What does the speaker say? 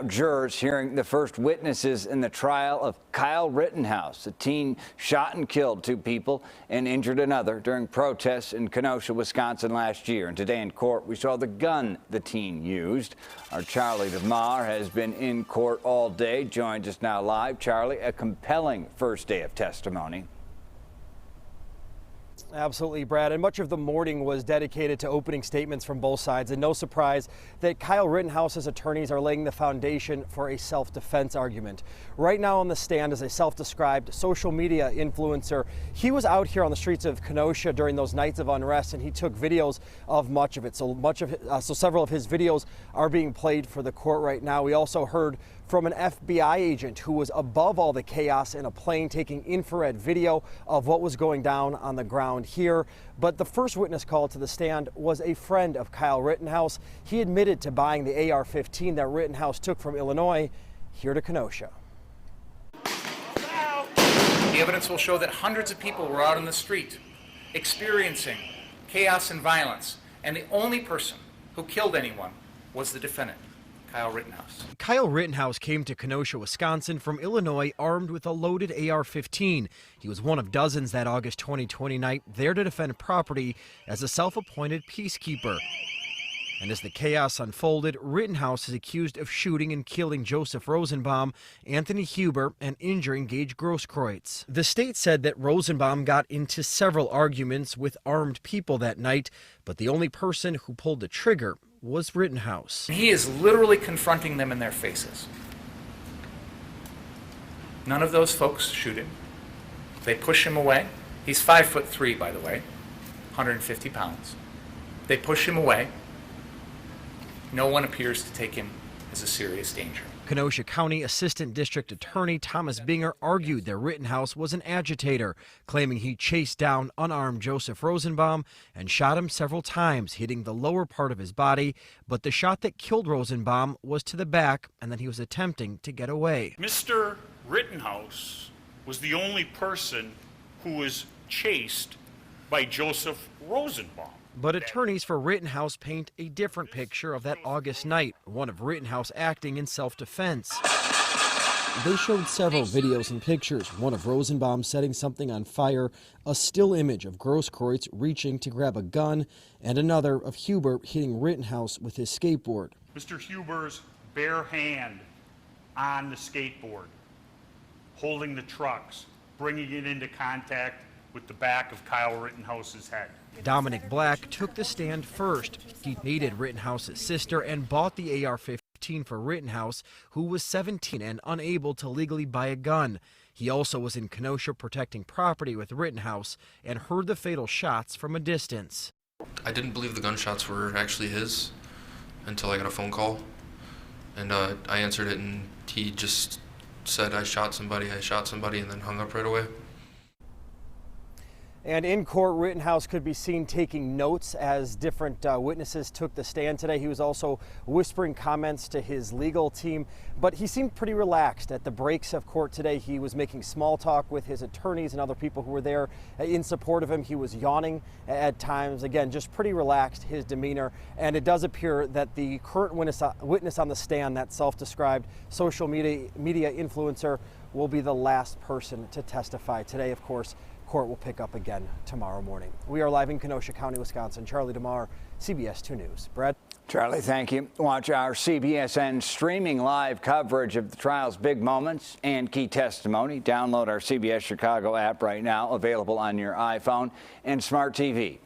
Jurors hearing the first witnesses in the trial of Kyle Rittenhouse, a teen shot and killed 2 people and injured another during protests in Kenosha, Wisconsin last year. And today in court, we saw the gun the teen used. Our Charlie DeMar has been in court all day, joins us now live. Charlie, a compelling first day of testimony. Absolutely, Brad. And much of the morning was dedicated to opening statements from both sides. And no surprise that Kyle Rittenhouse's attorneys are laying the foundation for a self-defense argument. Right now on the stand is a self-described social media influencer. He was out here on the streets of Kenosha during those nights of unrest, and he took videos of much of it. So several of his videos are being played for the court right now. We also heard from an FBI agent who was above all the chaos in a plane taking infrared video of what was going down on the ground here. But the first witness called to the stand was a friend of Kyle Rittenhouse. He admitted to buying the AR-15 that Rittenhouse took from Illinois here to Kenosha. The evidence will show that hundreds of people were out on the street experiencing chaos and violence, and the only person who killed anyone was the defendant, Kyle Rittenhouse. Kyle Rittenhouse came to Kenosha, Wisconsin from Illinois armed with a loaded AR-15. He was one of dozens that August 2020 night there to defend property as a self-appointed peacekeeper. And as the chaos unfolded, Rittenhouse is accused of shooting and killing Joseph Rosenbaum, Anthony Huber, and injuring Gage Grosskreutz. The state said that Rosenbaum got into several arguments with armed people that night, but the only person who pulled the trigger was Rittenhouse. He is literally confronting them in their faces. None of those folks shoot him. They push him away. He's 5'3", by the way, 150 pounds. They push him away. No one appears to take him as a serious danger. Kenosha County Assistant District Attorney Thomas Binger argued that Rittenhouse was an agitator, claiming he chased down unarmed Joseph Rosenbaum and shot him several times, hitting the lower part of his body. But the shot that killed Rosenbaum was to the back, and that he was attempting to get away. Mr. Rittenhouse was the only person who was chased by Joseph Rosenbaum. But attorneys for Rittenhouse paint a different picture of that August night, one of Rittenhouse acting in self-defense. They showed several videos and pictures, one of Rosenbaum setting something on fire, a still image of Grosskreutz reaching to grab a gun, and another of Huber hitting Rittenhouse with his skateboard. Mr. Huber's bare hand on the skateboard, holding the trucks, bringing it into contact with the back of Kyle Rittenhouse's head. Dominick Black took the stand first. He dated Rittenhouse's sister and bought the AR-15 for Rittenhouse, who was 17 and unable to legally buy a gun. He also was in Kenosha protecting property with Rittenhouse and heard the fatal shots from a distance. I didn't believe the gunshots were actually his until I got a phone call, and I answered it, and he just said, I shot somebody, and then hung up right away. And in court, Rittenhouse could be seen taking notes as different witnesses took the stand today. He was also whispering comments to his legal team, but he seemed pretty relaxed at the breaks of court today. He was making small talk with his attorneys and other people who were there in support of him. He was yawning at times. Again, just pretty relaxed, his demeanor. And it does appear that the current witness on the stand, that self-described social media influencer, will be the last person to testify today. Of course, court will pick up again tomorrow morning. We are live in Kenosha County, Wisconsin. Charlie DeMar, CBS 2 News. Brad? Charlie, thank you. Watch our CBSN streaming live coverage of the trial's big moments and key testimony. Download our CBS Chicago app right now, available on your iPhone and smart TV.